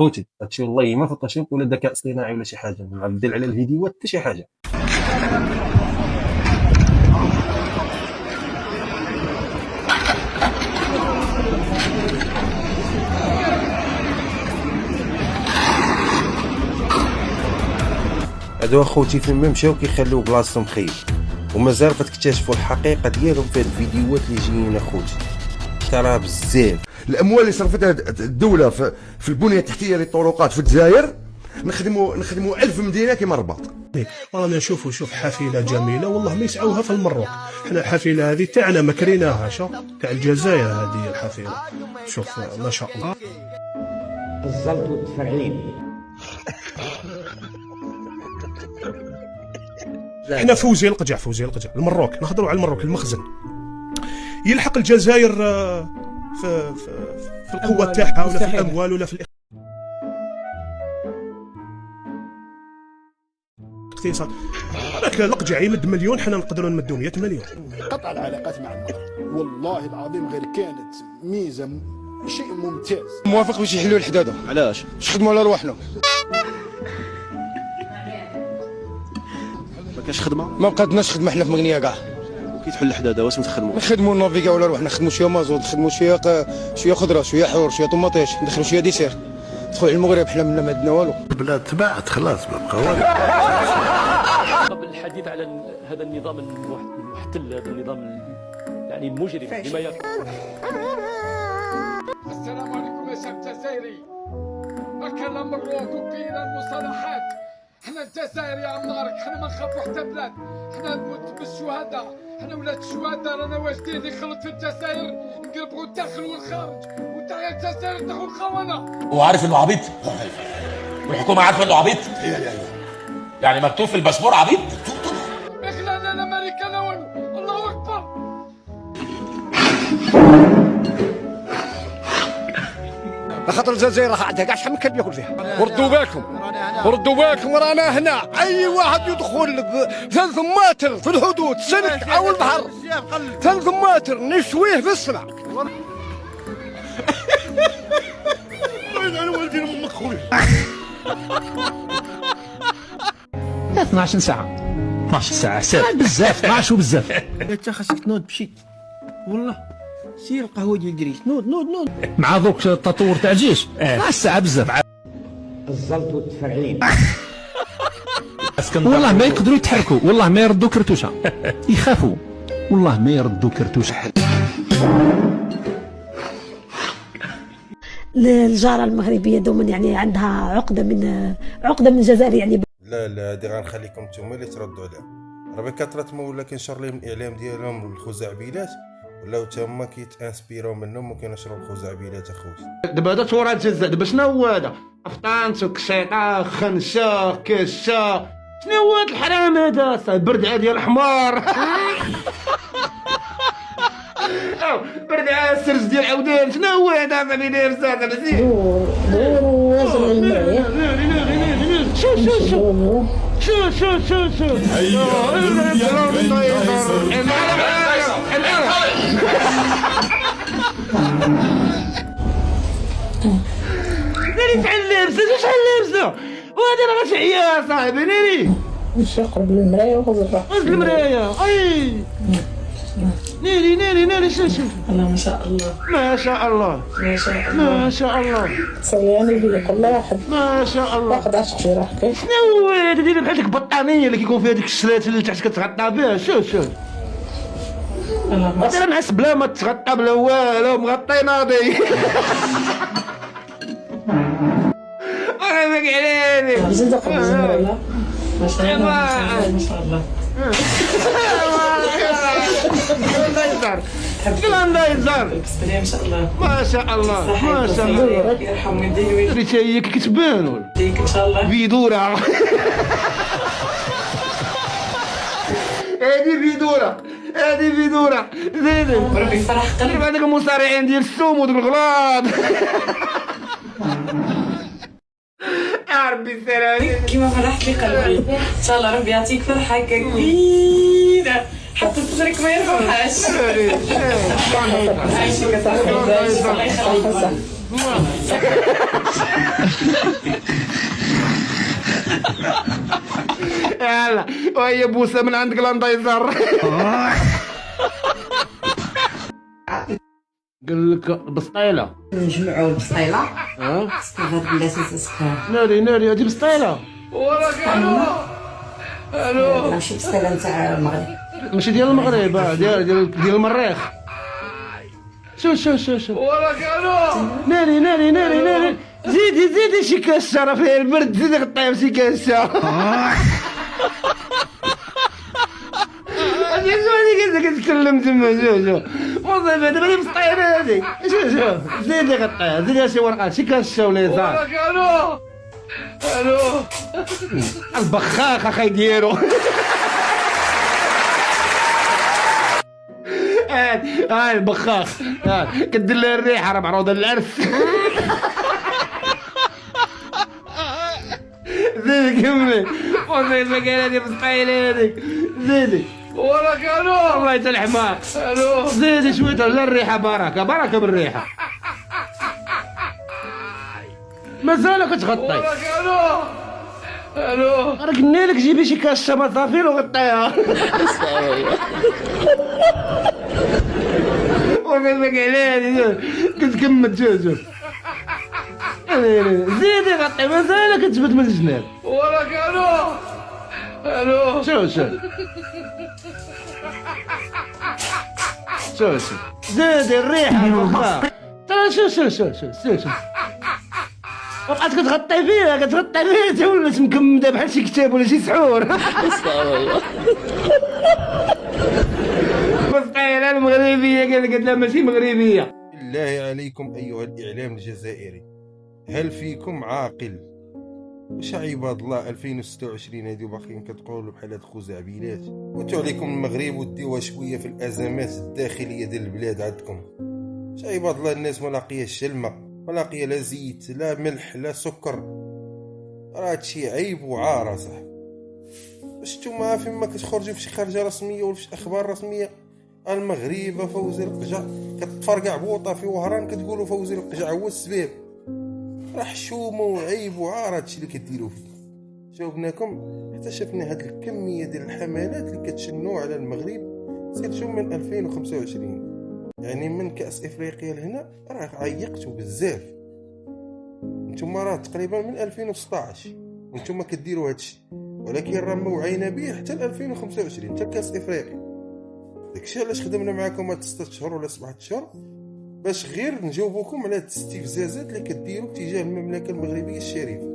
خوتي هادشي والله ما فوتوشوب ولا ذكاء اصطناعي ولا شي حاجه، نعدل على الفيديوهات حتى شي حاجه. هادو اخوتي فين ما مشاو كيخليو بلاصتهم خيب، ومازال غتكتشفوا الحقيقه ديالهم في هاد الفيديوهات اللي جايين اخوتي. ترى بزاف الاموال اللي صرفتها الدوله في البنيه التحتيه للطرقات في الجزائر نخدموا 1000 مدينه كيما الرباط. رانا شوف حافله جميله والله ما يسعوها في المروك. حنا الحافله هذه تاعنا ما كريناهاش، تاع الجزائر هذه الحافله. شوف ما شاء الله الزلط والتفرعين. احنا فوزي القجع المروك، نهضروا على المروك المخزن يلحق الجزائر في القوه تاعها ولا في الاموال ولا في الاقتصاد. هذاك القجع يمد مليون، حنا نقدروا نمدوا 100 مليون. قطع العلاقات مع النهر والله العظيم غير كانت ميزه شيء ممتاز. موافق باش يحلوا الحداده. علاش؟ باش نخدموا على رواحنا. ما كاش خدمه؟ ما بقاتناش خدمه حنا في مغنيه كاع. كي تحل الحداده واش تخدموا؟ نخدموا نافيكا ولا رواحنا، نخدموا شويه مازوت، نخدموا شويه خضره، شويه حور، شويه طوماطيش، ندخلوا شويه ديسير. ندخلوا على المغرب حنا ما عندنا والو. البلاد تباعت خلاص ما بقى والو. قبل الحديث على هذا النظام المحتل، هذا النظام يعني المجرم بما يفعل. السلام عليكم يا شعب الجزائري. أكل مروك وبينا المصالحات. حنا الجزائر يا عمارك، حنا ما نخافوا حتى بلاد، حنا نموت بالشهداء، حنا ولاد الشهداء رانا واجدين نخلط في الجزائر، نقربوا الداخل والخارج، وتاع الجزائر تاخذ الخونه. وعارف انه عبيط؟ والحكومه عارفه انه عبيط؟ يعني مكتوب في الباسبور عبيط؟ اخلانا الامريكان والو، الله اكبر. خاطر الجزائر راه عندها كاع شحال من كلب ياكل فيها. ردوا بالكم رانا هنا، اي واحد يدخل 3 متر في الحدود سلك او البحر 3 متر نشويه في السماء. انا والدين امك خويا 12 ساعه 12 ساعه ساعه بزاف 12 وبزاف. انت خاصك تنوض بشي والله، سير القهوه ديال دريس، نوض مع دوك التطور تاع الجيش 12 ساعه بزاف. الزلط والتفرعين. والله ما يقدروا يتحركوا، والله ما يردوا كرتوشه، يخافوا والله ما يردوا كرتوشه. الجاره المغربيه دوما يعني عندها عقده من الجزائر يعني. لا هادي غنخليكم نتوما اللي تردوا عليها. راه كثرت ما ولا كينشر لهم الاعلام ديالهم الخزعبيلات، ولاو تما كيتانسبيرو منهم وكينشروا الخزعبيلات اخوتي. دابا هذا تراث الجزائر، دابا شنو هو هذا؟ افطانس وكشيطه خنشه كشه، شنو هو هذا الحرام هذا؟ بردعه ديال الحمار. بردعه السرج ديال عودان، شنو هو هذا صاحبي داير زاد مزيان؟ دور وزن المرايه. شو ناري شحال لابسه وهذا راه شعيه صاحبي. ناري مشي قرب المرايه وخزر المرايه. اي ناري شوف الله ما شاء الله ما شاء الله صلياني بيك الله واحد ما شاء الله. واخد 10 جراح كيف شنو هو هذا؟ داير بحال ديك البطانيه اللي كيكون فيها ديك الشلات اللي تحت كتغطى بها. شوف انا نحس بلا ما تغطى بلا والو، مغطي ناضي. انا باقي عليني زيد قبل المرايه ما شاء الله ما شاء الله. ما شاء الله ما شاء الله. يرحم والديه ريتها هي كي كتبان ولا ان شاء الله فيدورة. هذه فيدورة زيد ربي يفرح قلبك. هذاك المصارعين ديال السوم ودوك الغلاط. يا ربي السلام كيما فرحت لي قلبي. ان شاء الله ربي يعطيك فرحه كبيره حتى صدرك ما يرفعهاش. عايشك صاحبي الله يخليك. يلا وهي بوسه من عندك لاندايزر. قال لك بسطيله نجمعوا البسطيله استغرب بلاتي تسكر ناري هادي بسطيله وراك الو ماشي بسطيله نتاع المغرب ماشي ديال المغرب ديال المريخ. شوف وراك الو ناري زيدي شي كاسه راه فيها البرد زيدي غطيها بشي كاسه. هادي كتكلم تما شوف وظيفه دابا هادي مسطيله هادي شوف زيدي غطيها زيدي شي ورقات شي كاسه ولا يزار. وراك الو البخاخ اخي ديالو. هاي البخاخ كدير لها الريحه راه معروضه للعرس. زيدي كملي وظيفه قال هادي مسطيله هاديك زيدي. وراك الو والله حتى الحمار. الو زيدي شويه لا الريحه بركه بالريحه مازال كتغطي. وراك الو راه قلنا لك جيبي شي كاسه مطافيل وغطيها. وفيك عليه كتكمل شوف زيدي غطي مازال كتجبد من الجناب. وراك الو شوف زيدي الريحه البخاخ. ترى شوف وقعت كتغطي فيها حتى ولات مكمده بحال شي كتاب ولا شي سحور. بسطيله المغربيه قال لك لا ماشي مغربيه. بالله عليكم أيها الإعلام الجزائري، هل فيكم عاقل؟ واش عباد الله 2026 هادي وباقيين كتقولوا بحال هاد الخزعبيلات؟ قلتو عليكم المغرب وديوها شويه في الازمات الداخليه ديال البلاد عندكم. واش عباد الله الناس ما لاقيه الشلمه، ما لاقيه لا زيت لا ملح لا سكر، راه هادشي عيب وعار صاحبي. واش نتوما فين ما كتخرجوا في شي خارجه رسميه ولا في شي اخبار رسميه المغرب فوزي القجع كتفرقع بوطه في وهران كتقولوا فوزي القجع هو السبب؟ راه حشومه وعيب وعار هادشي اللي كديروا فيه. جاوبناكم حتى شفنا هاد الكميه ديال الحملات اللي كتشنوا على المغرب سيرتو من 2025، يعني من كاس افريقيا لهنا راه عيقتوا بزاف. نتوما راه تقريبا من 2016 وانتوما كديروا هادشي، ولكن راه موعينا به حتى 2025 حتى كاس افريقيا. داكشي علاش خدمنا معاكم هاد 6 شهور ولا 7 شهور باش غير نجاوبوكم على هاد الاستفزازات اللي كديروا تجاه المملكه المغربيه الشريفه.